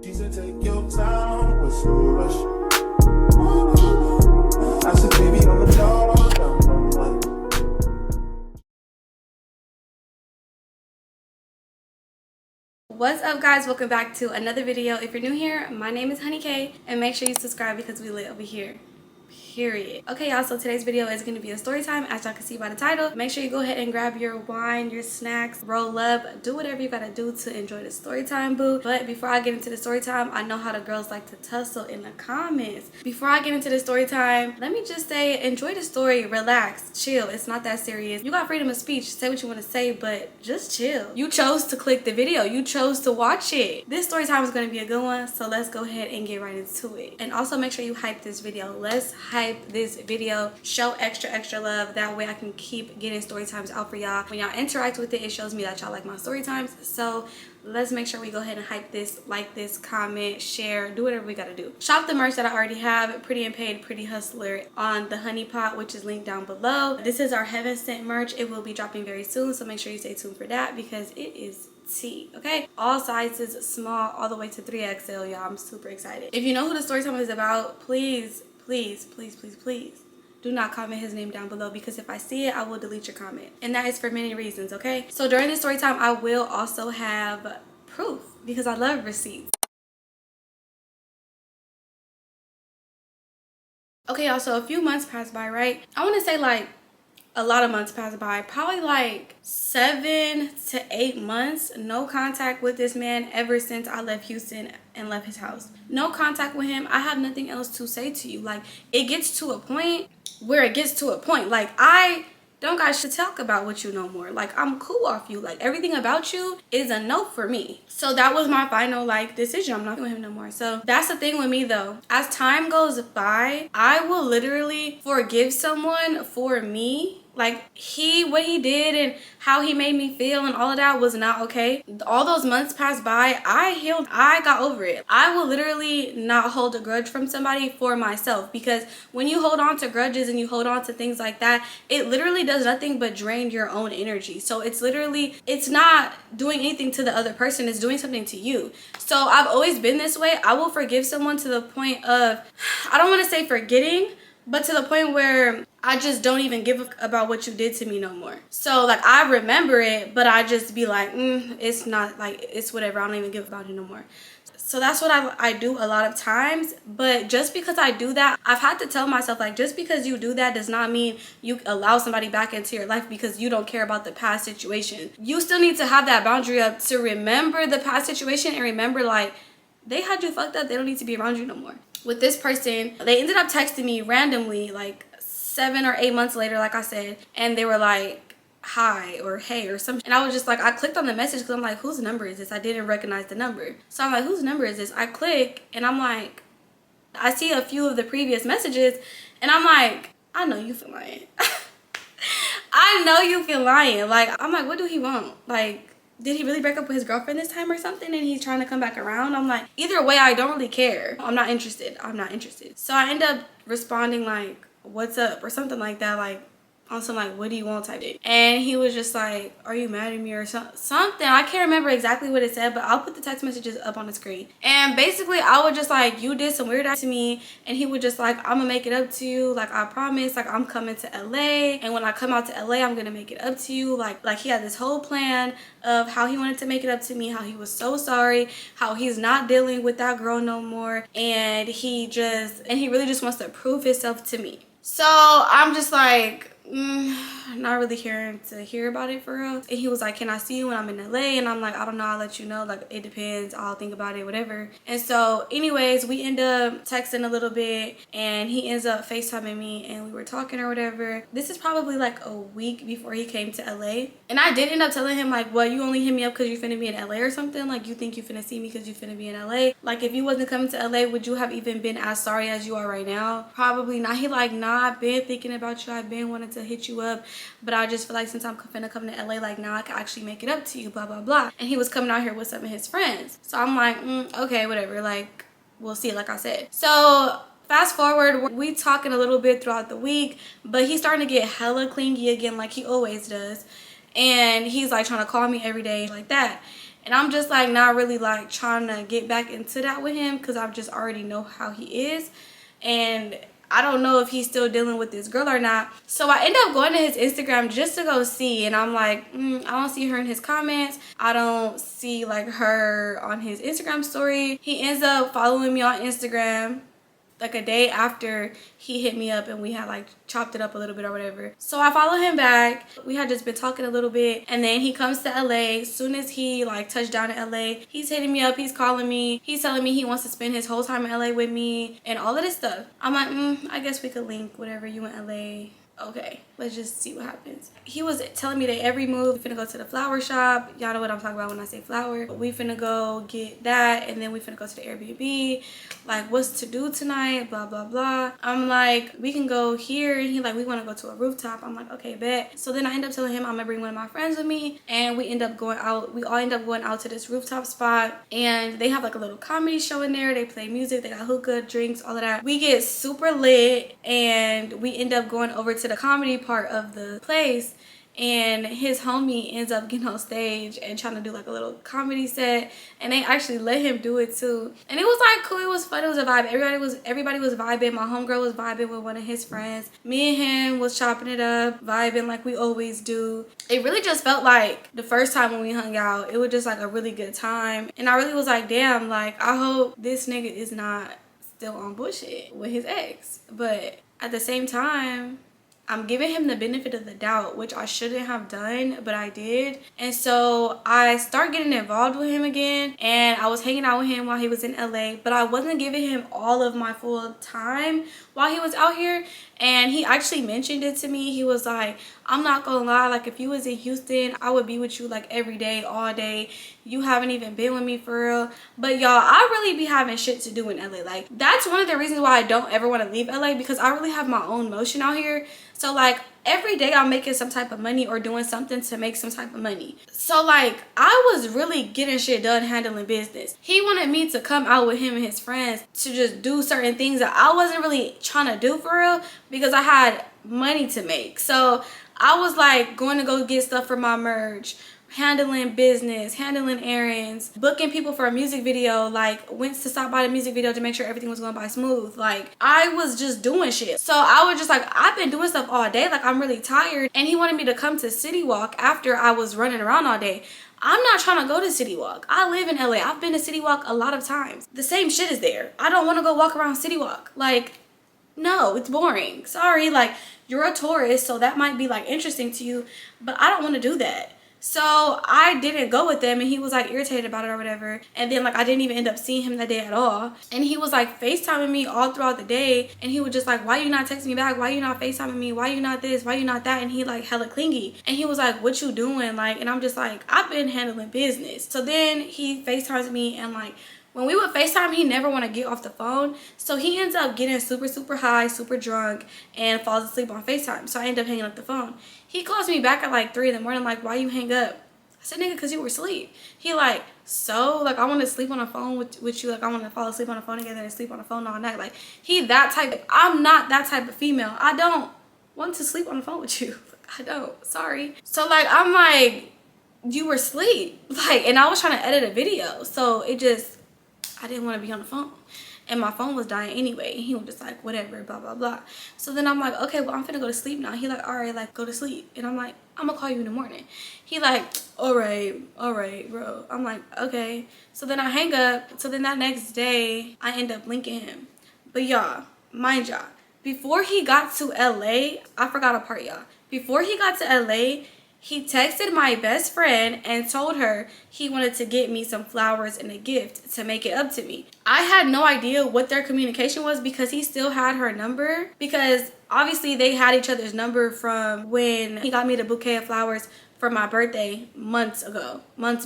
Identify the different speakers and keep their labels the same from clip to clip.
Speaker 1: She said, take your time, what's the rush? I said, baby, on the dog, I'm on.
Speaker 2: What's up, guys? Welcome back to another video. If you're new here, my name is honeeykay, and make sure you subscribe because we lit over here. Period. Okay, y'all, so today's video is going to be a story time, as y'all can see by the title. Make sure you go ahead and grab your wine, your snacks, roll up, do whatever you gotta do to enjoy the story time, boo. But before I get into the story time, I know how the girls like to tussle in the comments. Before I get into the story time, let me just say, enjoy the story, relax, chill. It's not that serious. You got freedom of speech, say what you want to say, but just chill. You chose to click the video, you chose to watch it. This story time is going to be a good one, so let's go ahead and get right into it. And also make sure you hype this video. Let's hype this video, show extra love, that way I can keep getting story times out for y'all. When y'all interact with it, it shows me that y'all like my story times. So let's make sure we go ahead and hype this, like this, comment, share, do whatever we gotta do. Shop the merch that I already have, Pretty and Paid Pretty Hustler, on the honey pot, which is linked down below. This is our heaven sent merch. It will be dropping very soon, so make sure you stay tuned for that because it is tea. Okay, all sizes, small all the way to 3XL, y'all. I'm super excited. If you know who the story time is about, please do not comment his name down below, because if I see it, I will delete your comment, and that is for many reasons. Okay, so during this story time, I will also have proof because I love receipts. Okay, y'all, so a few months passed by, right? I want to say like a lot of months passed by, probably like 7 to 8 months. No contact with this man ever since I left Houston and left his house. No contact with him. I have nothing else to say to you. Like, it gets to a point where it gets to a point. Like, I don't got to talk about with you no more. Like, I'm cool off you. Like, everything about you is a no for me. So that was my final like decision. I'm not with him no more. So that's the thing with me though. As time goes by, I will literally forgive someone for me. Like, what he did and how he made me feel and all of that was not okay. All those months passed by, I healed, I got over it. I will literally not hold a grudge from somebody for myself, because when you hold on to grudges and you hold on to things like that, it literally does nothing but drain your own energy. So it's not doing anything to the other person, it's doing something to you. So I've always been this way. I will forgive someone to the point of, I don't want to say forgetting, but to the point where I just don't even give about what you did to me no more. So like, I remember it, but I just be like, it's not, like, it's whatever, I don't even give about it no more. So that's what I do a lot of times. But just because I do that, I've had to tell myself, like, just because you do that does not mean you allow somebody back into your life because you don't care about the past situation. You still need to have that boundary up to remember the past situation and remember, like, they had you fucked up, they don't need to be around you no more. With this person, they ended up texting me randomly like 7 or 8 months later, like I said, and they were like, hi or hey or something. And I was just like, I clicked on the message because I'm like, whose number is this? I didn't recognize the number. So I'm like, whose number is this? I click and I'm like, I see a few of the previous messages and I'm like, I know you feel lying. I know you feel lying. Like, I'm like, what do he want? Like, did he really break up with his girlfriend this time or something and he's trying to come back around? I'm like, either way, I don't really care. I'm not interested. I'm not interested. So I end up responding like, what's up or something like that, like on some like, what do you want type thing. And he was just like, are you mad at me or something? I can't remember exactly what it said, but I'll put the text messages up on the screen. And basically I would just like, you did some weird ass to me. And he would just like, I'm gonna make it up to you, like, I promise, like, I'm coming to LA, and when I come out to LA, I'm gonna make it up to you. Like he had this whole plan of how he wanted to make it up to me, how he was so sorry, how he's not dealing with that girl no more, and he really just wants to prove himself to me. So I'm just like, not really caring to hear about it for real. And he was like, can I see you when I'm in LA? And I'm like, I don't know, I'll let you know, like, it depends, I'll think about it, whatever. And so anyways, we end up texting a little bit and he ends up FaceTiming me and we were talking or whatever. This is probably like a week before he came to LA. And I did end up telling him like, well, you only hit me up because you finna be in LA or something? Like, you think you finna see me because you finna be in LA? Like, if you wasn't coming to LA, would you have even been as sorry as you are right now? Probably not. He like, nah, I've been thinking about you, I've been wanting to hit you up, but I just feel like since I'm finna come to LA, like, now I can actually make it up to you, blah blah blah. And he was coming out here with some of his friends, so I'm like, okay, whatever, like, we'll see, like I said. So fast forward, we talking a little bit throughout the week, but he's starting to get hella clingy again, like he always does. And he's like trying to call me every day like that. And I'm just like not really like trying to get back into that with him because I just already know how he is. And I don't know if he's still dealing with this girl or not. So I end up going to his Instagram just to go see. And I'm like, I don't see her in his comments. I don't see like her on his Instagram story. He ends up following me on Instagram like a day after he hit me up and we had like chopped it up a little bit or whatever. So I follow him back. We had just been talking a little bit, and then he comes to LA. As soon as he like touched down in LA, he's hitting me up, he's calling me, he's telling me he wants to spend his whole time in LA with me and all of this stuff. I'm like, I guess we could link whatever, you in LA. Okay, let's just see what happens. He was telling me that every move, we finna go to the flower shop. Y'all know what I'm talking about when I say flower. We finna go get that, and then we finna go to the Airbnb. Like, what's to do tonight? Blah, blah, blah. I'm like, we can go here. And he like, we wanna go to a rooftop. I'm like, okay, bet. So then I end up telling him I'm gonna bring one of my friends with me, and we end up going out. We all end up going out to this rooftop spot, and they have like a little comedy show in there. They play music, they got hookah, drinks, all of that. We get super lit, and we end up going over to the comedy part of the place, and his homie ends up getting on stage and trying to do like a little comedy set, and they actually let him do it too. And it was like cool, it was fun, it was a vibe. Everybody was vibing. My homegirl was vibing with one of his friends. Me and him was chopping it up, vibing like we always do. It really just felt like the first time when we hung out, it was just like a really good time. And I really was like, damn, like I hope this nigga is not still on bullshit with his ex. But at the same time, I'm giving him the benefit of the doubt, which I shouldn't have done, but I did. And so I start getting involved with him again, and I was hanging out with him while he was in LA, but I wasn't giving him all of my full time while he was out here. And he actually mentioned it to me. He was like, I'm not gonna lie, like if you was in Houston, I would be with you like every day, all day. You haven't even been with me for real. But y'all, I really be having shit to do in LA. Like that's one of the reasons why I don't ever want to leave LA, because I really have my own motion out here. So like every day I'm making some type of money or doing something to make some type of money. So like I was really getting shit done handling business. He wanted me to come out with him and his friends to just do certain things that I wasn't really trying to do for real, because I had money to make. So I was like going to go get stuff for my merch, handling business, handling errands, booking people for a music video, like went to stop by the music video to make sure everything was going by smooth. Like I was just doing shit. So I was just like, I've been doing stuff all day, like I'm really tired. And he wanted me to come to City Walk after I was running around all day. I'm not trying to go to City Walk. I live in LA. I've been to City Walk a lot of times. The same shit is there. I don't want to go walk around City Walk. Like, no, it's boring. Sorry, like you're a tourist, so that might be like interesting to you, but I don't want to do that. So I didn't go with them, and he was like irritated about it or whatever. And then like I didn't even end up seeing him that day at all. And he was like FaceTiming me all throughout the day, and he was just like, why you not texting me back? Why you not FaceTiming me? Why you not this? Why you not that? And he like hella clingy. And he was like, what you doing? Like, and I'm just like, I've been handling business. So then he FaceTimes me, and like when we would FaceTime, he never want to get off the phone. So he ends up getting super high, super drunk, and falls asleep on FaceTime. So I end up hanging up the phone. He calls me back at like 3 in the morning, like, why you hang up? I said, nigga, because you were asleep. He like, so? Like, I want to sleep on the phone with you. Like, I want to fall asleep on the phone together and sleep on the phone all night. Like, he that type. I'm not that type of female. I don't want to sleep on the phone with you. I don't. Sorry. So, like, I'm like, you were asleep. Like, and I was trying to edit a video. So, it just, I didn't want to be on the phone. And my phone was dying anyway. And he was just like, whatever, blah, blah, blah. So then I'm like, okay, well, I'm finna go to sleep now. He like, all right, like, go to sleep. And I'm like, I'm gonna call you in the morning. He like, all right, bro. I'm like, okay. So then I hang up. So then that next day, I end up linking him. But y'all, mind y'all, before he got to LA, I forgot a part, y'all. Before he got to LA, he texted my best friend and told her he wanted to get me some flowers and a gift to make it up to me. I had no idea what their communication was, because he still had her number, because obviously they had each other's number from when he got me the bouquet of flowers for my birthday months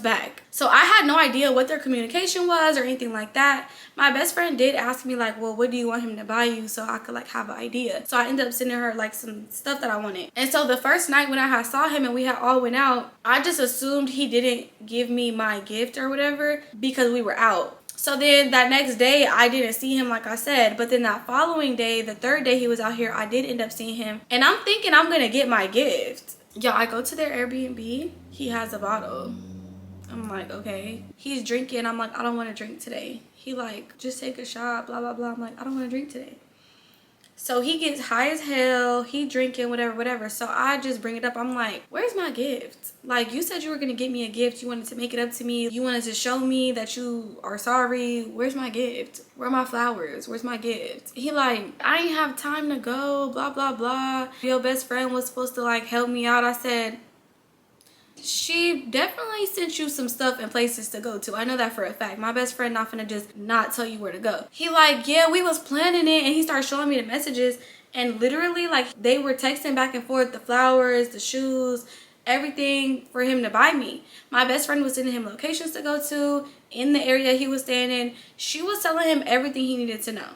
Speaker 2: back. So I had no idea what their communication was or anything like that. My best friend did ask me like, well, what do you want him to buy you, so I could like have an idea. So I ended up sending her like some stuff that I wanted. And so the first night when I had saw him and we had all went out, I just assumed he didn't give me my gift or whatever because we were out. So then that next day, I didn't see him like I said. But then that following day, the third day he was out here, I did end up seeing him. And I'm thinking I'm going to get my gift. Y'all, I go to their Airbnb. He has a bottle. I'm like, okay. He's drinking. I'm like, I don't want to drink today. He like, just take a shot, blah, blah, blah. I'm like, I don't want to drink today. So he gets high as hell. He drinking, whatever, whatever. So I just bring it up. I'm like, where's my gift? Like, you said you were going to get me a gift. You wanted to make it up to me. You wanted to show me that you are sorry. Where's my gift? Where are my flowers? Where's my gift? He like, I ain't have time to go, blah, blah, blah. Your best friend was supposed to like help me out. I said, she definitely sent you some stuff and places to go to. I know that for a fact. My best friend not finna just not tell you where to go. He like, yeah, we was planning it, and he started showing me the messages, and literally like they were texting back and forth, the flowers, the shoes, everything for him to buy me. My best friend was sending him locations to go to in the area he was staying in. She was telling him everything he needed to know.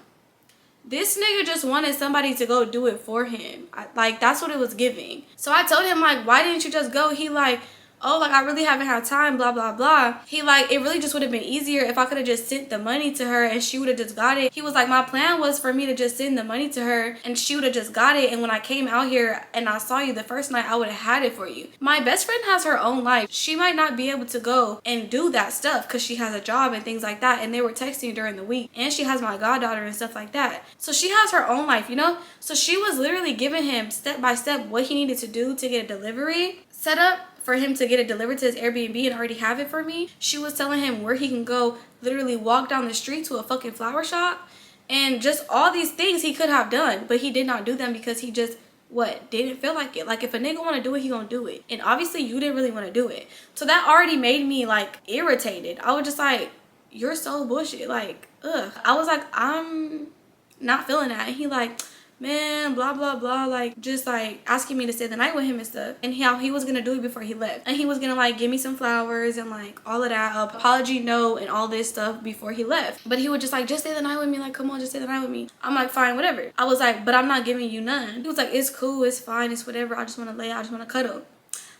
Speaker 2: This nigga just wanted somebody to go do it for him. Like, that's what it was giving. So I told him, like, why didn't you just go? He like, oh, like, I really haven't had time, blah, blah, blah. He like, it really just would have been easier if I could have just sent the money to her and she would have just got it. He was like, my plan was for me to just send the money to her and she would have just got it. And when I came out here and I saw you the first night, I would have had it for you. My best friend has her own life. She might not be able to go and do that stuff because she has a job and things like that. And they were texting during the week. And she has my goddaughter and stuff like that. So she has her own life, you know? So she was literally giving him step by step what he needed to do to get a delivery set up for him to get it delivered to his Airbnb and already have it for me. She was telling him where he can go, literally walk down the street to a fucking flower shop, and just all these things he could have done, but he did not do them because he just didn't feel like it. Like, if a nigga want to do it, he gonna do it, and obviously you didn't really want to do it. So that already made me like irritated. I was just like, you're so bullshit. Like, ugh. I was like, I'm not feeling that. And he like, man, blah, blah, blah, like, just, like, asking me to stay the night with him and stuff, and how he was gonna do it before he left, and he was gonna, like, give me some flowers and, like, all of that, apology note and all this stuff before he left. But he would just, like, just stay the night with me, like, come on, just stay the night with me. I'm like, fine, whatever. I was like, but I'm not giving you none. He was like, it's cool, it's fine, it's whatever, I just want to lay out, I just want to cuddle.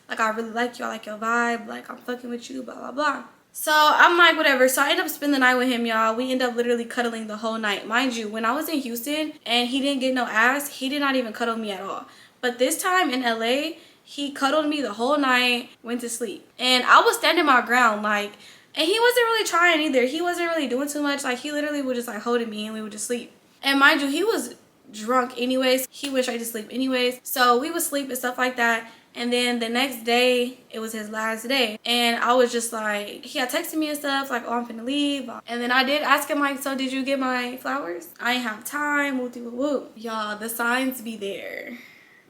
Speaker 2: Like, I really like you, I like your vibe, like, I'm fucking with you, blah, blah, blah. So I'm like, whatever. So I end up spending the night with him, y'all. We end up literally cuddling the whole night. Mind you, when I was in Houston and he didn't get no ass, he did not even cuddle me at all. But this time in LA, he cuddled me the whole night, went to sleep. And I was standing my ground, like, and he wasn't really trying either. He wasn't really doing too much. Like, he literally was just like holding me and we would just sleep. And mind you, he was drunk anyways. He went straight to sleep anyways. So we would sleep and stuff like that. And then the next day, it was his last day. And I was just like, he had texted me and stuff, like, oh, I'm finna leave. And then I did ask him, like, so did you get my flowers? I ain't have time, whoop, whoop, whoop. Y'all, the signs be there.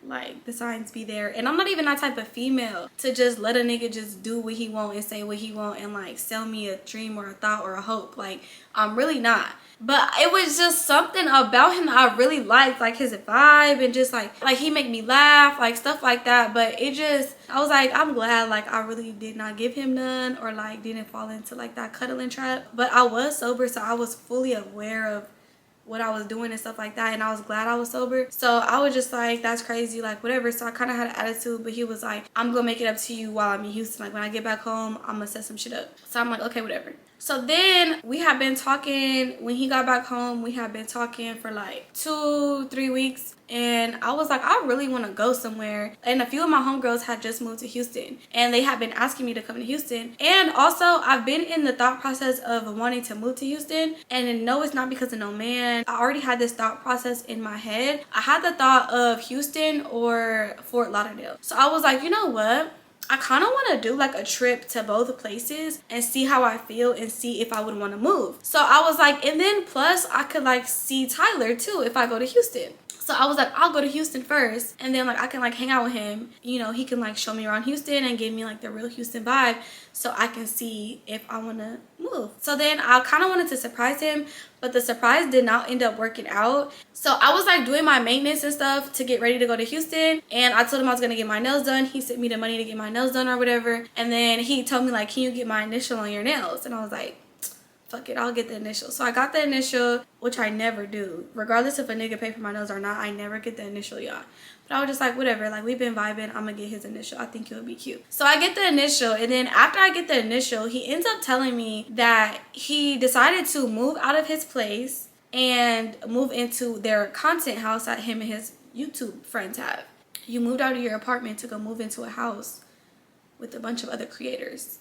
Speaker 2: Like, the signs be there. And I'm not even that type of female to just let a nigga just do what he want and say what he want and, like, sell me a dream or a thought or a hope. Like, I'm really not. But it was just something about him that I really liked, like his vibe and just like he make me laugh, like stuff like that. But it just, I was like, I'm glad like I really did not give him none or like didn't fall into like that cuddling trap. But I was sober, so I was fully aware of what I was doing and stuff like that, and I was glad I was sober. So I was just like, that's crazy, like whatever. So I kind of had an attitude, but he was like, I'm gonna make it up to you while I'm in Houston. Like when I get back home, I'm gonna set some shit up. So I'm like, okay, whatever. So then we have been talking. When he got back home, we have been talking for like 2-3 weeks. And I was like, I really want to go somewhere. And a few of my homegirls had just moved to Houston. And they had been asking me to come to Houston. And also, I've been in the thought process of wanting to move to Houston. And no, it's not because of no man. I already had this thought process in my head. I had the thought of Houston or Fort Lauderdale. So I was like, you know what? I kind of want to do like a trip to both places and see how I feel and see if I would want to move. So I was like, and then plus I could like see Tyler too if I go to Houston. So I was like, I'll go to Houston first and then like I can like hang out with him. You know, he can like show me around Houston and give me like the real Houston vibe so I can see if I want to move. So then I kind of wanted to surprise him, but the surprise did not end up working out. So I was like doing my maintenance and stuff to get ready to go to Houston, and I told him I was going to get my nails done. He sent me the money to get my nails done or whatever, and then he told me like, can you get my initial on your nails? And I was like, fuck it, I'll get the initial. So I got the initial, which I never do. Regardless if a nigga pay for my nails or not, I never get the initial, y'all. But I was just like, whatever, like we've been vibing, I'm gonna get his initial. I think he'll be cute. So I get the initial, and then after I get the initial, he ends up telling me that he decided to move out of his place and move into their content house that him and his YouTube friends have. You moved out of your apartment to go move into a house with a bunch of other creators.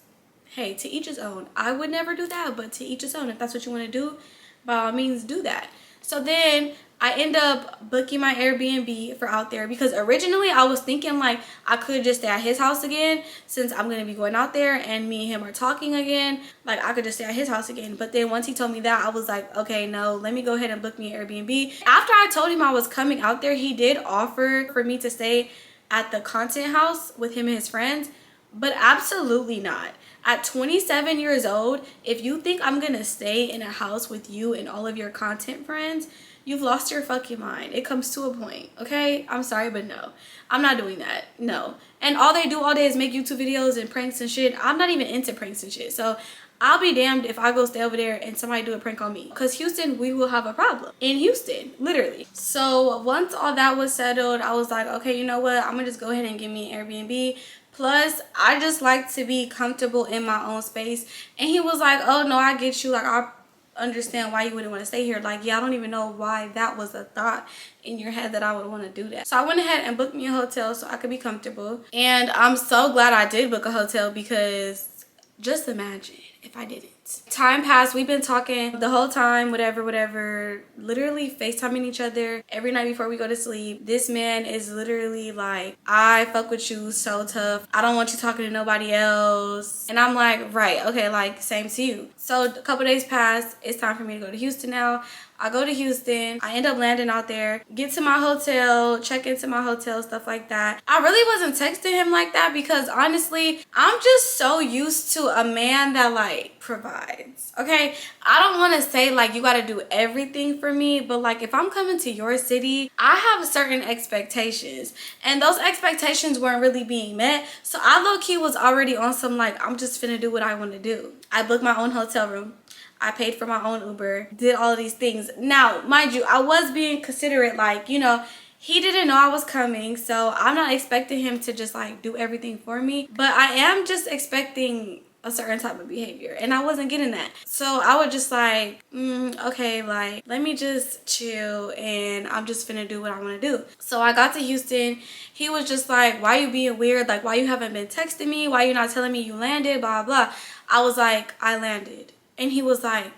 Speaker 2: hey, to each his own. I would never do that, but to each his own. If that's what you want to do, by all means do that. So then I end up booking my Airbnb for out there, because originally I was thinking like I could just stay at his house again, since I'm going to be going out there and me and him are talking again. Like I could just stay at his house again. But then once he told me that, I was like, okay, no, let me go ahead and book me an Airbnb. After I told him I was coming out there, he did offer for me to stay at the content house with him and his friends, but absolutely not. At 27 years old, if you think I'm gonna stay in a house with you and all of your content friends, you've lost your fucking mind. It comes to a point, okay? I'm sorry, but no. I'm not doing that, no. And all they do all day is make YouTube videos and pranks and shit. I'm not even into pranks and shit. So I'll be damned if I go stay over there and somebody do a prank on me. Because Houston, we will have a problem. In Houston, literally. So once all that was settled, I was like, okay, you know what? I'm gonna just go ahead and give me an Airbnb. Plus, I just like to be comfortable in my own space. And he was like, oh, no, I get you. Like, I understand why you wouldn't want to stay here. Like, yeah, I don't even know why that was a thought in your head that I would want to do that. So I went ahead and booked me a hotel so I could be comfortable. And I'm so glad I did book a hotel, because just imagine if I didn't. Time passed. We've been talking the whole time, whatever, literally FaceTiming each other every night before we go to sleep. This man is literally like, I fuck with you so tough. I don't want you talking to nobody else. And I'm like, right, okay, like same to you. So a couple days passed. It's time for me to go to Houston now. I go to Houston. I end up landing out there, get to my hotel, check into my hotel, stuff like that. I really wasn't texting him like that, because honestly, I'm just so used to a man that like provides, okay? I don't want to say like you got to do everything for me, but like if I'm coming to your city, I have certain expectations, and those expectations weren't really being met. So I low-key was already on some like, I'm just finna do what I want to do. I booked my own hotel room. I paid for my own Uber, did all of these things. Now, mind you, I was being considerate, like, you know, he didn't know I was coming, so I'm not expecting him to just like do everything for me, but I am just expecting a certain type of behavior, and I wasn't getting that. So I was just like, okay, like let me just chill, and I'm just finna do what I want to do. So I got to Houston. He was just like, why you being weird? Like, why you haven't been texting me? Why you not telling me you landed? Blah blah. I was like, I landed. And he was like,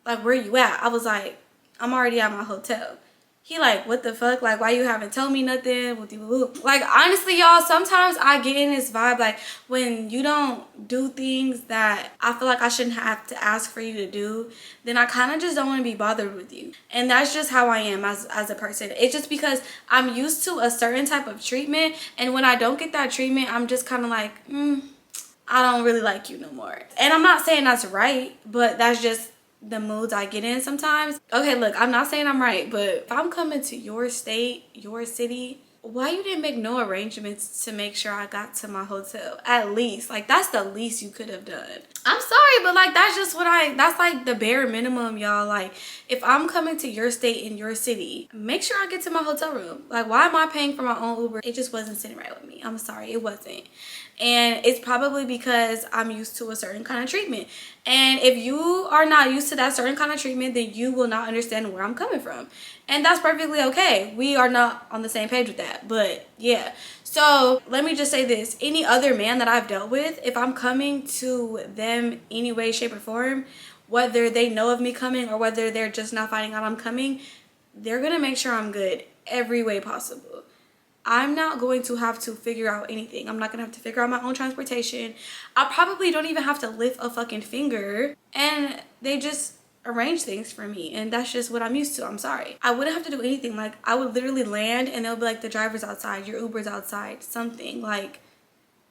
Speaker 2: where you at? I was like, I'm already at my hotel. He like, what the fuck? Like, why you haven't told me nothing? Like, honestly, y'all, sometimes I get in this vibe, like, when you don't do things that I feel like I shouldn't have to ask for you to do, then I kind of just don't want to be bothered with you. And that's just how I am as a person. It's just because I'm used to a certain type of treatment, and when I don't get that treatment, I'm just kind of like, I don't really like you no more. And I'm not saying that's right, but that's just the moods I get in sometimes. Okay, look, I'm not saying I'm right, but if I'm coming to your state, your city, why you didn't make no arrangements to make sure I got to my hotel? At least, like, that's the least you could have done. I'm sorry, but like, that's just that's like the bare minimum, y'all. Like, if I'm coming to your state in your city, make sure I get to my hotel room. Like, why am I paying for my own Uber? It just wasn't sitting right with me. I'm sorry, it wasn't. And it's probably because I'm used to a certain kind of treatment. And if you are not used to that certain kind of treatment, then you will not understand where I'm coming from. And that's perfectly okay. We are not on the same page with that. But yeah. So let me just say this. Any other man that I've dealt with, if I'm coming to them any way, shape, or form, whether they know of me coming or whether they're just now finding out I'm coming, they're going to make sure I'm good every way possible. I'm not going to have to figure out anything. I'm not going to have to figure out my own transportation. I probably don't even have to lift a fucking finger. And they just arrange things for me. And that's just what I'm used to. I'm sorry. I wouldn't have to do anything. Like, I would literally land and they'll be like, the driver's outside, your Uber's outside, something. Like,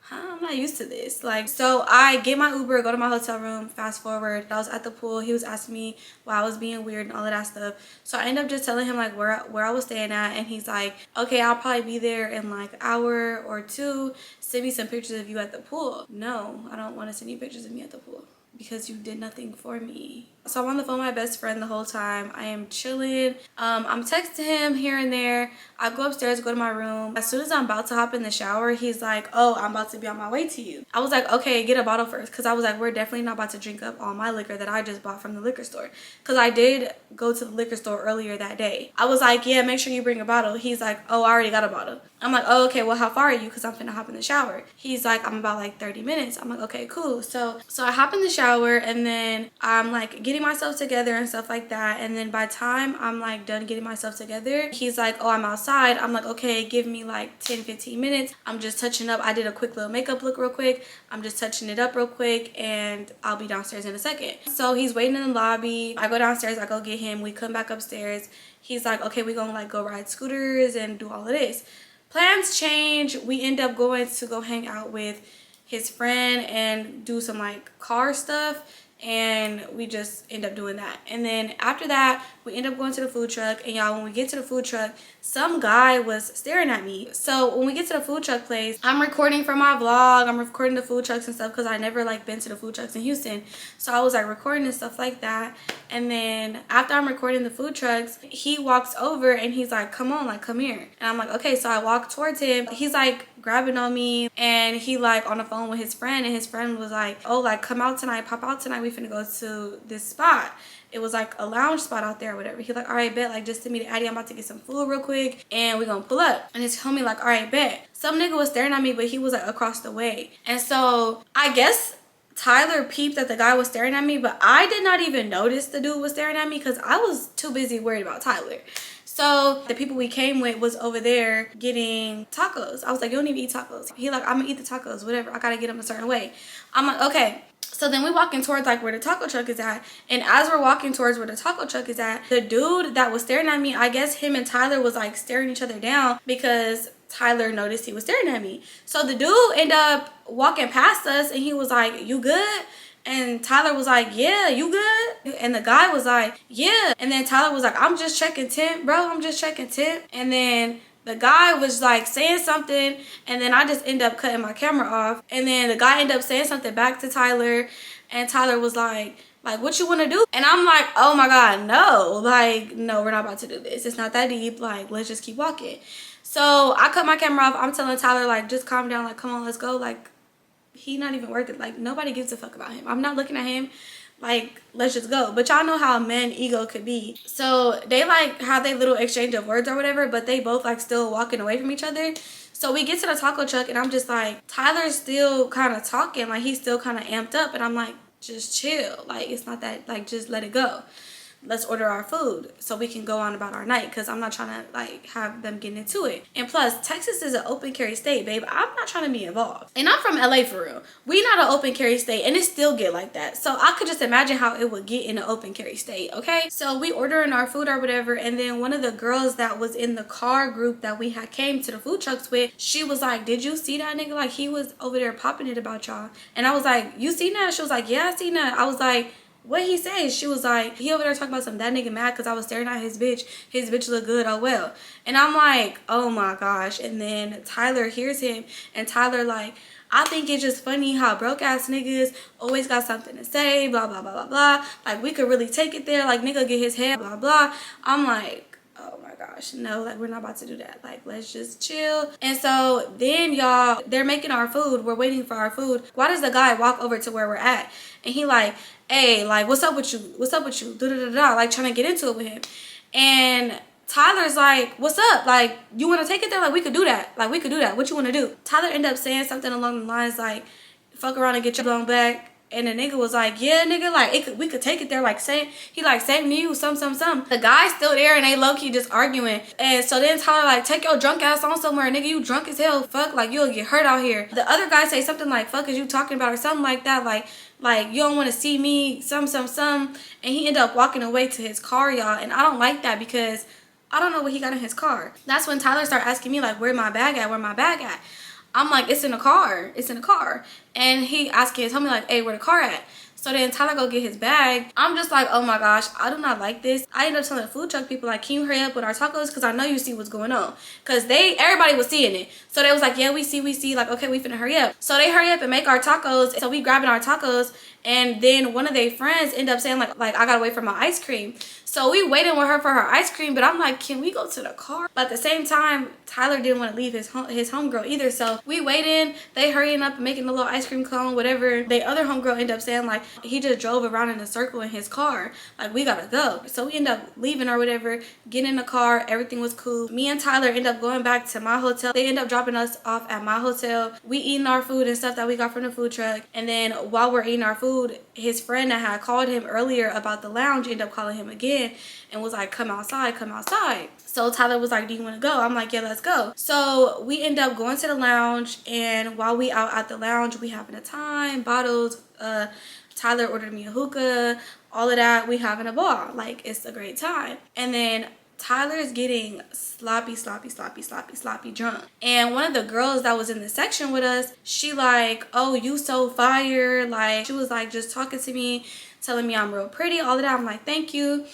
Speaker 2: I'm not used to this. Like, so I get my Uber, go to my hotel room. Fast forward, I was at the pool. He was asking me why I was being weird and all of that stuff. So I end up just telling him like where I was staying at, and he's like, okay, I'll probably be there in like an hour or two. Send me some pictures of you at the pool. No, I don't want to send you pictures of me at the pool, because you did nothing for me. So I'm on the phone with my best friend the whole time. I am chilling. I'm texting him here and there. I go upstairs, go to my room. As soon as I'm about to hop in the shower, he's like, oh, I'm about to be on my way to you. I was like, okay, get a bottle first. Because I was like, we're definitely not about to drink up all my liquor that I just bought from the liquor store. Because I did go to the liquor store earlier that day. I was like, yeah, make sure you bring a bottle. He's like, oh, I already got a bottle. I'm like, oh, okay, well, how far are you? Because I'm finna hop in the shower. He's like, I'm about like 30 minutes. I'm like, okay, cool. So I hop in the shower, and then I'm like getting myself together and stuff like that. And then by the time I'm like done getting myself together, he's like, oh, I'm outside. I'm like, okay, give me like 10-15 minutes. I'm just touching up. I did a quick little makeup look real quick. I'm just touching it up real quick, and I'll be downstairs in a second. So he's waiting in the lobby. I go downstairs, I go get him. We come back upstairs. He's like, okay, we're gonna like go ride scooters and do all of this. Plans change. We end up going to go hang out with his friend and do some like car stuff, and we just end up doing that. And then after that, we end up going to the food truck. And y'all, when we get to the food truck, some guy was staring at me. So when we get to the food truck place, I'm recording for my vlog. I'm recording the food trucks and stuff because I never like been to the food trucks in Houston. So I was like recording and stuff like that. And then after I'm recording the food trucks, he walks over and he's like, come on, like come here. And I'm like, okay. So I walk towards him. He's like grabbing on me, and he like on the phone with his friend, and his friend was like, oh, like come out tonight, pop out tonight, we finna go to this spot. It was like a lounge spot out there or whatever. He's like, all right, bet, like just send me to Addie, I'm about to get some food real quick and we're gonna pull up. And his homie like, all right, bet. Some nigga was staring at me, but he was like across the way. And so I guess Tyler peeped that the guy was staring at me, but I did not even notice the dude was staring at me because I was too busy worried about Tyler. So the people we came with was over there getting tacos. I was like, you don't even eat tacos. He like, I'm gonna eat the tacos, whatever. I gotta get them a certain way. I'm like, okay. So then we walking towards like where the taco truck is at. And as we're walking towards where the taco truck is at, the dude that was staring at me, I guess him and Tyler was like staring each other down because Tyler noticed he was staring at me. So the dude ended up walking past us, and he was like, you good? And Tyler was like, yeah, you good? And the guy was like, yeah. And then Tyler was like, I'm just checking temp, bro. I'm just checking temp. And then the guy was like saying something, and then I just end up cutting my camera off. And then the guy ended up saying something back to Tyler, and Tyler was like, what you want to do? And I'm like, oh my God, no. Like, no, we're not about to do this. It's not that deep. Like, let's just keep walking. So I cut my camera off. I'm telling Tyler, like, just calm down. Like, come on, let's go. Like, he not even worth it. Like, nobody gives a fuck about him. I'm not looking at him. Like, let's just go. But y'all know how men ego could be. So they like have their little exchange of words or whatever, but they both like still walking away from each other. So we get to the taco truck, and I'm just like, Tyler's still kind of talking. Like, he's still kind of amped up. And I'm like, just chill. Like, it's not that, like, just let it go. Let's order our food so we can go on about our night, because I'm not trying to like have them getting into it. And plus, Texas is an open carry state, babe. I'm not trying to be involved. And I'm from LA for real. We not an open carry state, and it still get like that. So I could just imagine how it would get in an open carry state, okay? So we ordering our food or whatever, and then one of the girls that was in the car group that we had came to the food trucks with, she was like, did you see that nigga? Like, he was over there popping it about y'all. And I was like, you seen that? She was like, yeah, I seen that. I was like, what he say? She was like, he over there talking about something. That nigga mad because I was staring at his bitch. His bitch look good, oh well. And I'm like, oh my gosh. And then Tyler hears him, and Tyler like, I think it's just funny how broke ass niggas always got something to say, blah, blah, blah, blah, blah. Like, we could really take it there. Like, nigga get his head, blah, blah. I'm like, oh my gosh, no, like, we're not about to do that. Like, let's just chill. And so then y'all, they're making our food. We're waiting for our food. Why does the guy walk over to where we're at? And he like, hey, like, what's up with you? What's up with you? Da-da-da-da. Like, trying to get into it with him. And Tyler's like, what's up? Like, you want to take it there? Like, we could do that. Like, we could do that. What you want to do? Tyler ended up saying something along the lines like, fuck around and get your blown back. And the nigga was like, yeah, nigga, like, we could take it there. Like, same to you, some. The guy's still there, and they low-key just arguing. And so then Tyler like, take your drunk ass on somewhere. Nigga, you drunk as hell. Fuck, like, you'll get hurt out here. The other guy say something like, fuck is you talking about, or something like that. Like you don't want to see me, some. And he ended up walking away to his car, y'all. And I don't like that because I don't know what he got in his car. That's when Tyler started asking me, like, where my bag at? I'm like, it's in the car. And he asking, tell me like, hey, where the car at? So then Tyler go get his bag. I'm just like, oh my gosh, I do not like this. I ended up telling the food truck people, like, can you hurry up with our tacos? Because I know you see what's going on. Because everybody was seeing it. So they was like, yeah, we see. Like, okay, we finna hurry up. So they hurry up and make our tacos. So we grabbing our tacos. And then one of their friends end up saying, like I gotta wait for my ice cream. So we waiting with her for her ice cream, but I'm like, can we go to the car? But at the same time, Tyler didn't want to leave his homegirl either. So we waiting, they hurrying up and making a little ice cream cone, whatever. The other homegirl end up saying, like, he just drove around in a circle in his car. Like, we gotta go. So we end up leaving or whatever, getting in the car, everything was cool. Me and Tyler end up going back to my hotel. They end up dropping us off at my hotel. We eating our food and stuff that we got from the food truck. And then while we're eating our food, his friend that had called him earlier about the lounge ended up calling him again and was like, come outside. So Tyler was like, do you want to go? I'm like, yeah, let's go. So we end up going to the lounge, and while we out at the lounge, we having a time, bottles, Tyler ordered me a hookah, all of that. We having a ball. Like, it's a great time. And then Tyler is getting sloppy drunk. And one of the girls that was in the section with us, she like, oh, you so fire. Like, she was like just talking to me, telling me I'm real pretty, all of that. I'm like, thank you.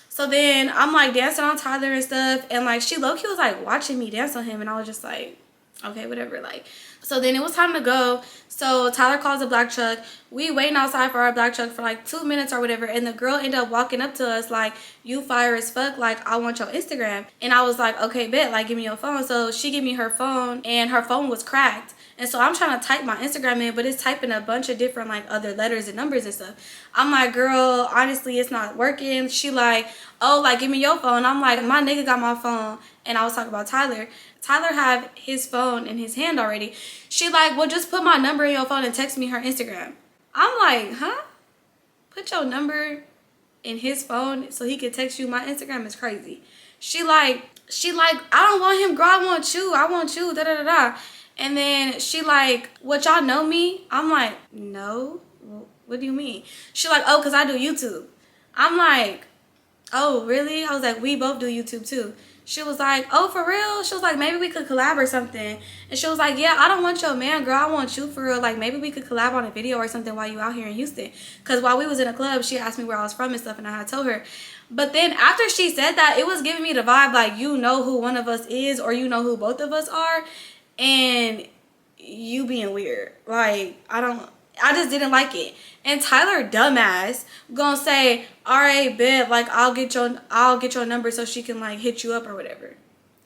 Speaker 2: So then I'm like dancing on Tyler and stuff. And like, she low-key was like watching me dance on him. And I was just like, okay, whatever. Like, so then it was time to go. So Tyler calls a black truck. We waiting outside for our black truck for like 2 minutes or whatever. And the girl ended up walking up to us like, you fire as fuck. Like, I want your Instagram. And I was like, okay, bet. Like, give me your phone. So she gave me her phone, and her phone was cracked. And so I'm trying to type my Instagram in, but it's typing a bunch of different like other letters and numbers and stuff. I'm like, girl, honestly, it's not working. She like, oh, like, give me your phone. I'm like, my nigga got my phone. And I was talking about Tyler. Tyler have his phone in his hand already. She like, well, just put my number in your phone and text me her Instagram. I'm like, huh? Put your number in his phone so he can text you my Instagram is crazy. She like, I don't want him, girl. I want you, da da da da. And then she like, what, y'all know me? I'm like, no. What do you mean? She like, oh, because I do YouTube. I'm like, oh, really? I was like, we both do YouTube too. She was like, oh, for real? She was like, maybe we could collab or something. And she was like, yeah, I don't want your man, girl. I want you for real. Like, maybe we could collab on a video or something while you out here in Houston. Because while we was in a club, she asked me where I was from and stuff, and I had told her. But then after she said that, it was giving me the vibe like, you know who one of us is, or you know who both of us are, and you being weird. Like, I just didn't like it. And Tyler, dumbass, gonna say, all right, bet, like, I'll get your number so she can like hit you up or whatever.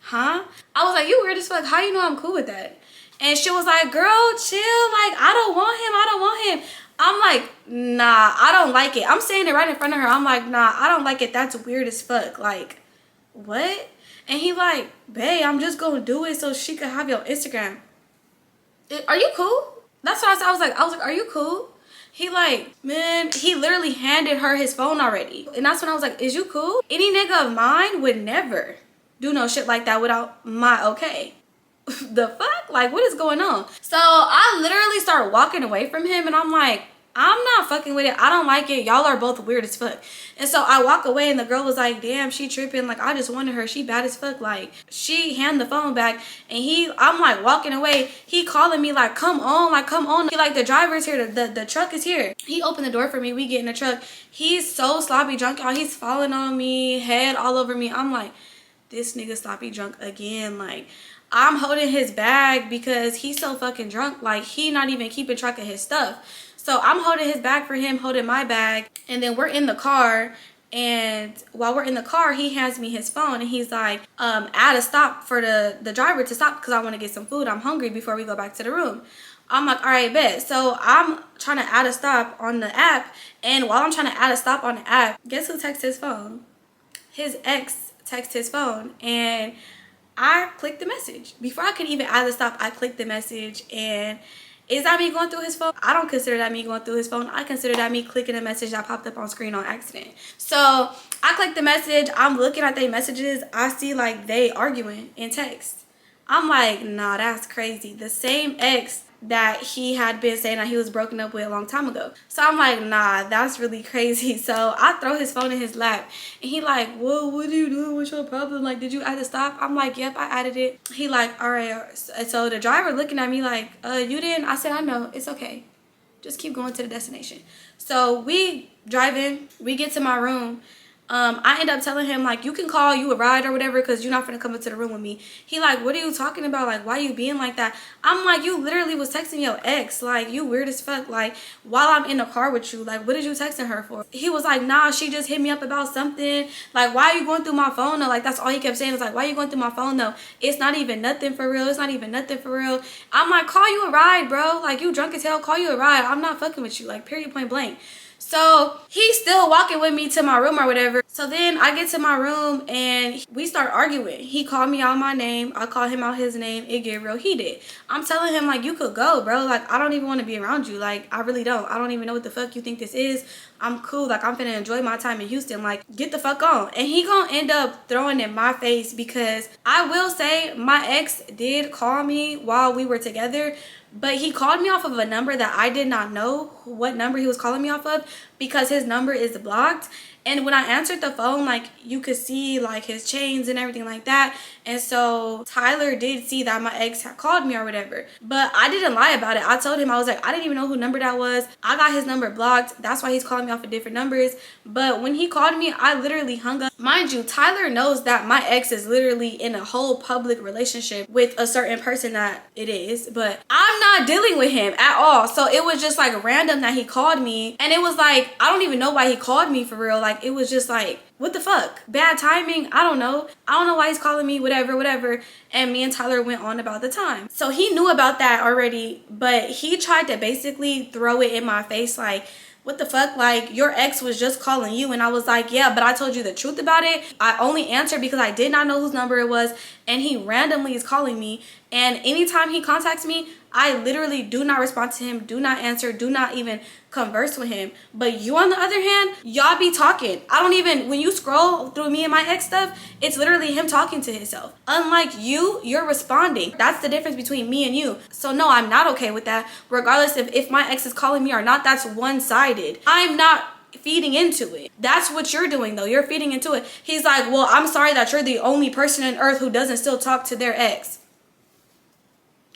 Speaker 2: Huh? I was like, you weird as fuck. How you know I'm cool with that? And she was like, girl, chill. Like, I don't want him. I'm like, nah, I don't like it. I'm saying it right in front of her. I'm like, nah, I don't like it. That's weird as fuck. Like, what? And he like, babe, I'm just gonna do it so she can have your Instagram. Are you cool? That's what I said. I was like, are you cool? He like, man, he literally handed her his phone already. And that's when I was like, is you cool? Any nigga of mine would never do no shit like that without my okay. The fuck? Like, what is going on? So I literally start walking away from him, and I'm like, I'm not fucking with it. I don't like it. Y'all are both weird as fuck. And so I walk away, and the girl was like, damn, she tripping. Like, I just wanted her. She bad as fuck. Like, she handed the phone back, and I'm like walking away. He calling me like, come on, like, come on. He like, the driver's here. The truck is here. He opened the door for me. We get in the truck. He's so sloppy drunk, y'all. He's falling on me, head all over me. I'm like, this nigga sloppy drunk again. Like, I'm holding his bag because he's so fucking drunk. Like, he not even keeping track of his stuff. So I'm holding his bag for him, holding my bag. And then we're in the car. And while we're in the car, he hands me his phone. And he's like, add a stop for the driver to stop because I want to get some food. I'm hungry before we go back to the room. I'm like, all right, bet. So I'm trying to add a stop on the app. And while I'm trying to add a stop on the app, guess who texted his phone? His ex texted his phone. And I clicked the message. Before I could even add the stop, I clicked the message. And is that me going through his phone? I don't consider that me going through his phone. I consider that me clicking a message that popped up on screen on accident. So I clicked the message. I'm looking at their messages. I see like they arguing in text. I'm like, nah, that's crazy. The same ex that he had been saying that he was broken up with a long time ago. So I'm like, nah, that's really crazy. So I throw his phone in his lap, and he like, whoa, what are you doing? What's your problem? Like, did you add a stop? I'm like, yep, I added it. He like, all right. So the driver looking at me like, you didn't? I said, I know, it's okay. just keep going to the destination. So we drive in, we get to my room. I end up telling him, like, you can call you a ride or whatever because you're not gonna come into the room with me. He like, what are you talking about? Like, why you being like that? I'm like, you literally was texting your ex. Like, you weird as fuck. Like, while I'm in the car with you, like, what did you texting her for? He was like, nah, she just hit me up about something. Like, why are you going through my phone though? Like, that's all he kept saying was like, why are you going through my phone though? It's not even nothing for real. It's not even nothing for real. I'm like, call you a ride, bro. Like, you drunk as hell, call you a ride. I'm not fucking with you. Like, period, point blank. So he's still walking with me to my room or whatever. So then I get to my room and we start arguing. He called me out my name. I called him out his name. It get real heated. I'm telling him, like, you could go, bro. Like, I don't even want to be around you. Like, I really don't. I don't even know what the fuck you think this is. I'm cool. Like, I'm finna enjoy my time in Houston. Like, get the fuck on. And he gonna end up throwing in my face because I will say my ex did call me while we were together. But he called me off of a number that I did not know what number he was calling me off of because his number is blocked. And when I answered the phone, like, you could see, like, his chains and everything like that. And so Tyler did see that my ex had called me or whatever. But I didn't lie about it. I told him, I was like, I didn't even know who number that was. I got his number blocked. That's why he's calling me off of different numbers. But when he called me, I literally hung up. Mind you, Tyler knows that my ex is literally in a whole public relationship with a certain person that it is. But I'm not dealing with him at all. So it was just, like, random that he called me. And it was like, I don't even know why he called me for real. Like, it was just like, what the fuck? Bad timing? I don't know. I don't know why he's calling me, whatever. And me and Tyler went on about the time. So he knew about that already, but he tried to basically throw it in my face like, what the fuck? Like, your ex was just calling you. And I was like, yeah, but I told you the truth about it. I only answered because I did not know whose number it was. And he randomly is calling me. And anytime he contacts me, I literally do not respond to him, do not answer, do not even converse with him. But you, on the other hand, y'all be talking. I don't even, when you scroll through me and my ex stuff, it's literally him talking to himself. Unlike you, you're responding. That's the difference between me and you. So no, I'm not okay with that. Regardless of if my ex is calling me or not, that's one-sided. I'm not feeding into it. That's what you're doing though. You're feeding into it. He's like, well, I'm sorry that you're the only person on earth who doesn't still talk to their ex.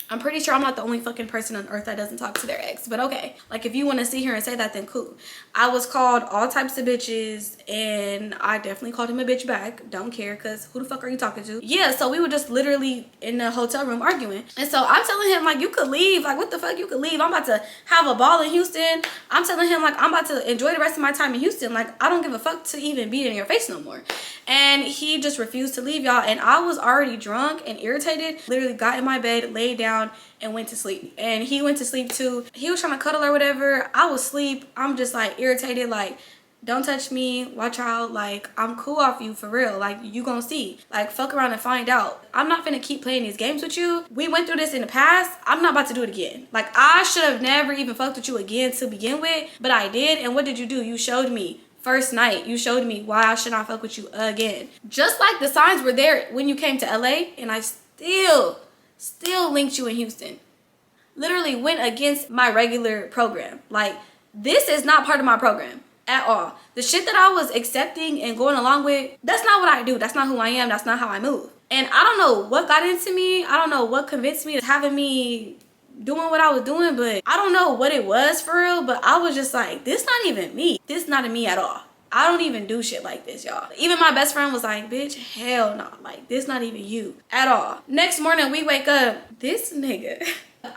Speaker 2: I'm pretty sure I'm not the only fucking person on earth that doesn't talk to their ex, but okay. Like, if you want to sit here and say that, then cool. I was called all types of bitches, and I definitely called him a bitch back. Don't care, because who the fuck are you talking to? Yeah, so we were just literally in the hotel room arguing. And so I'm telling him, like, you could leave. Like, what the fuck? You could leave. I'm about to have a ball in Houston. I'm telling him, like, I'm about to enjoy the rest of my time in Houston. Like, I don't give a fuck to even be in your face no more. And he just refused to leave, y'all. And I was already drunk and irritated. Literally got in my bed, laid down, and went to sleep. And he went to sleep too. He was trying to cuddle or whatever. I was asleep. I'm just like irritated, like, don't touch me, watch out. Like, I'm cool off you for real. Like, you gonna see. Like, fuck around and find out. I'm not finna keep playing these games with you. We went through this in the past. I'm not about to do it again. Like, I should have never even fucked with you again to begin with, but I did. And what did you do? You showed me. First night, you showed me why I should not fuck with you again. Just like the signs were there when you came to LA, and I still linked you in Houston. Literally went against my regular program. Like, this is not part of my program at all. The shit that I was accepting and going along with, that's not what I do. That's not who I am. That's not how I move. And I don't know what got into me. I don't know what convinced me to having me doing what I was doing, but I don't know what it was for real, but I was just like, this not even me. This not me at all. I don't even do shit like this, y'all. Even my best friend was like, bitch, hell no. Like, this not even you at all. Next morning, we wake up. This nigga,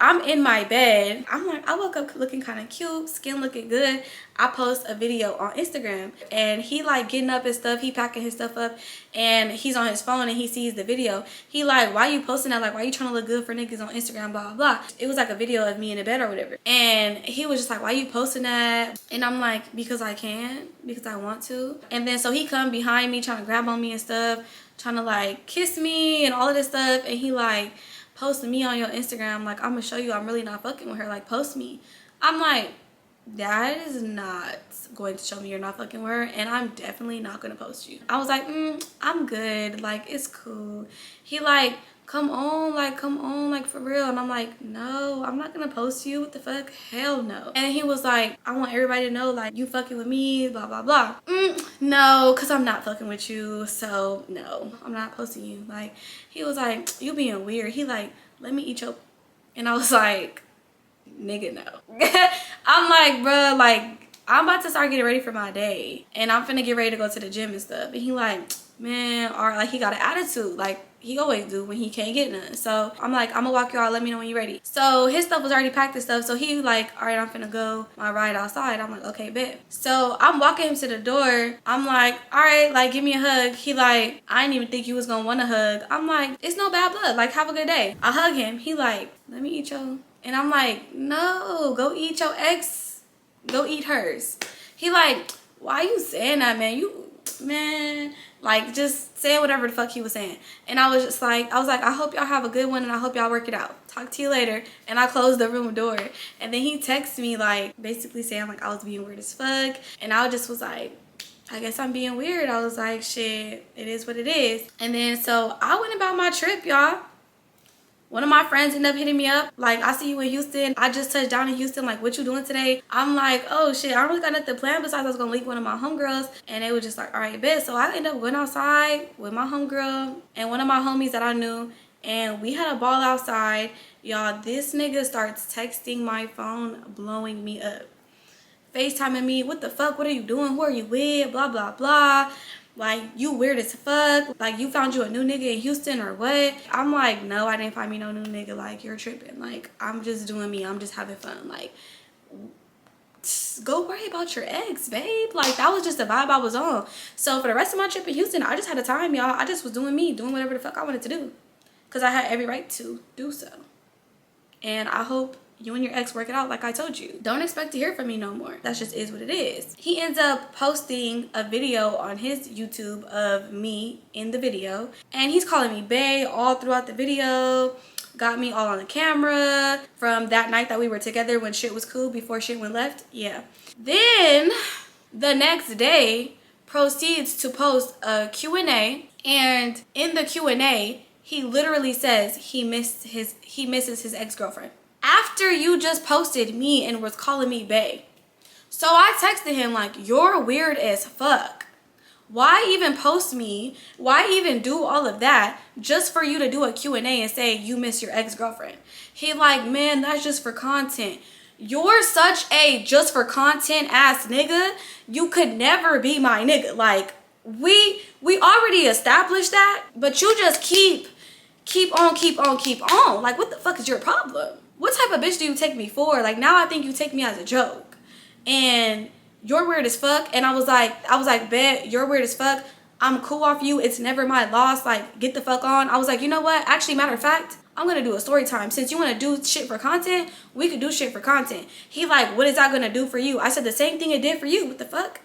Speaker 2: I'm in my bed. I'm like, I woke up looking kind of cute, skin looking good. I post a video on Instagram, and he like getting up and stuff. He packing his stuff up, and he's on his phone, and he sees the video. He like, why you posting that? Like, why you trying to look good for niggas on Instagram, blah, blah, blah. It was like a video of me in the bed or whatever. And he was just like, why you posting that? And I'm like, because I can, because I want to. And then so he come behind me trying to grab on me and stuff, trying to like kiss me and all of this stuff. And he like, posting me on your Instagram, like, I'm gonna show you I'm really not fucking with her, like, post me. I'm like, that is not going to show me you're not fucking with her, and I'm definitely not gonna post you. I was like, I'm good, like, it's cool. He like, come on, like, for real. And I'm like, no, I'm not gonna post you. What the fuck? Hell no. And he was like, I want everybody to know, like, you fucking with me, blah, blah, blah. No, because I'm not fucking with you. So, no, I'm not posting you. Like, he was like, you being weird. He like, let me eat your... And I was like, nigga, no. I'm like, bro, like, I'm about to start getting ready for my day. And I'm finna get ready to go to the gym and stuff. And he like, man, or like he got an attitude. Like, he always do when he can't get none. So I'm like, I'm gonna walk you out, let me know when you're ready. So his stuff was already packed and stuff. So he like, all right, I'm finna go my ride outside. I'm like, okay, bet. So I'm walking him to the door. I'm like, all right, like, give me a hug. He like, I didn't even think you was gonna want a hug. I'm like, it's no bad blood, like, have a good day. I hug him. He like, let me eat your, and I'm like, no, go eat your ex, go eat hers. He like, why you saying that, man? Man, like, just saying whatever the fuck he was saying. And I was just like, I hope y'all have a good one and I hope y'all work it out. Talk to you later. And I closed the room door. And then he texted me, like, basically saying like I was being weird as fuck. And I just was like, I guess I'm being weird. I was like, shit, it is what it is. And then so I went about my trip, y'all. One of my friends ended up hitting me up, like, I see you in Houston. I just touched down in Houston, like, what you doing today? I'm like, oh shit, I don't really got nothing planned besides I was gonna link one of my homegirls. And they were just like, all right, bet. So I ended up going outside with my homegirl and one of my homies that I knew, and we had a ball outside. Y'all, this nigga starts texting my phone, blowing me up. FaceTiming me, what the fuck, what are you doing? Who are you with? Blah, blah, blah. Like, you weird as fuck. Like, you found you a new nigga in Houston or what? I'm like, no, I didn't find me no new nigga. Like, you're tripping. Like, I'm just doing me. I'm just having fun. Like, go worry about your ex, babe. Like, that was just the vibe I was on. So for the rest of my trip in Houston, I just had a time, y'all. I just was doing me, doing whatever the fuck I wanted to do, because I had every right to do so. And I hope you and your ex work it out like I told you. Don't expect to hear from me no more. That just is what it is. He ends up posting a video on his YouTube of me in the video, and he's calling me bae all throughout the video. Got me all on the camera from that night that we were together when shit was cool, before shit went left. Yeah. Then the next day proceeds to post a Q&A, and in the Q&A he literally says he misses his ex-girlfriend. After you just posted me and was calling me bae. So I texted him like, you're weird as fuck. Why even post me? Why even do all of that just for you to do a Q&A and say you miss your ex-girlfriend? He like, man, that's just for content. You're such a just for content ass nigga. You could never be my nigga. Like, we already established that, but you just keep on. Like, what the fuck is your problem? What type of bitch do you take me for? Like, now I think you take me as a joke. And you're weird as fuck. And I was like, bet, you're weird as fuck. I'm cool off you. It's never my loss. Like, get the fuck on. I was like, you know what? Actually, matter of fact, I'm gonna do a story time. Since you wanna do shit for content, we could do shit for content. He like, what is that gonna do for you? I said, the same thing it did for you. What the fuck?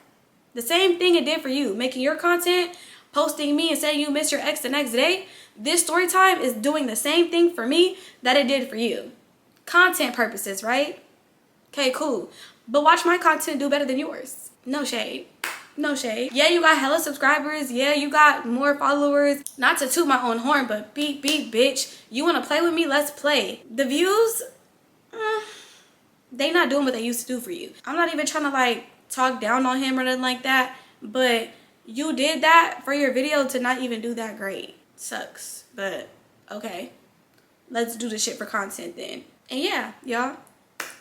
Speaker 2: The same thing it did for you. Making your content, posting me and saying you miss your ex the next day. This story time is doing the same thing for me that it did for you. Content purposes, right? Okay, cool. But watch my content do better than yours. No shade. No shade. Yeah, you got hella subscribers. Yeah, you got more followers. Not to toot my own horn, but beep, beep, bitch. You want to play with me? Let's play. The views, they not doing what they used to do for you. I'm not even trying to, like, talk down on him or nothing like that. But you did that for your video to not even do that great. Sucks. But, okay. Let's do the shit for content then. And yeah, y'all,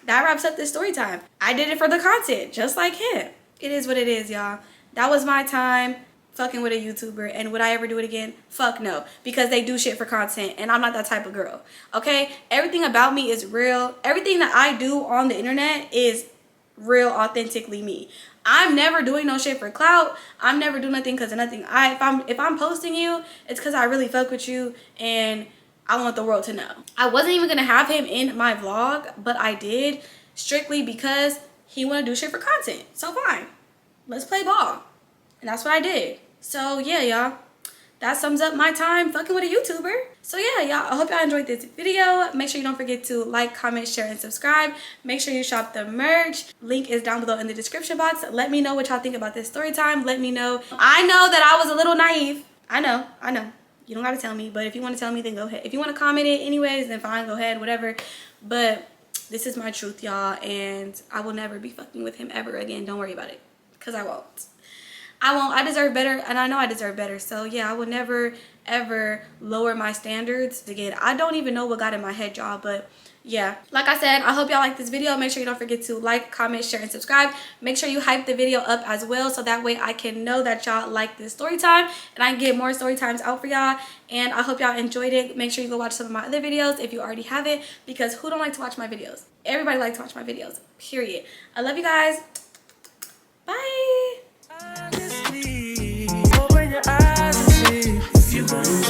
Speaker 2: that wraps up this story time. I did it for the content, just like him. It is what it is, y'all. That was my time fucking with a YouTuber. And would I ever do it again? Fuck no. Because they do shit for content, and I'm not that type of girl. Okay? Everything about me is real. Everything that I do on the internet is real, authentically me. I'm never doing no shit for clout. I'm never doing nothing because of nothing. If I'm posting you, it's because I really fuck with you and I want the world to know. I wasn't even gonna have him in my vlog, but I did, strictly because he wanna do shit for content. So fine, let's play ball. And that's what I did. So yeah, y'all, that sums up my time fucking with a YouTuber. So yeah, y'all, I hope y'all enjoyed this video. Make sure you don't forget to like, comment, share, and subscribe. Make sure you shop the merch. Link is down below in the description box. Let me know what y'all think about this story time. Let me know. I know that I was a little naive. I know. You don't gotta tell me, but if you want to tell me, then go ahead. If you want to comment it anyways, then fine, go ahead, whatever. But this is my truth, y'all, and I will never be fucking with him ever again. Don't worry about it, because I won't. I deserve better, and I know I deserve better. So yeah, I will never ever lower my standards again. I don't even know what got in my head, y'all, but yeah, like I said, I hope y'all like this video. Make sure you don't forget to like, comment, share, and subscribe. Make sure you hype the video up as well, so that way I can know that y'all like this story time and I can get more story times out for y'all. And I hope y'all enjoyed it. Make sure you go watch some of my other videos if you already haven't, because who don't like to watch my videos? Everybody likes to watch my videos, period. I love you guys. Bye.
Speaker 3: Honestly, open your eyes and see if you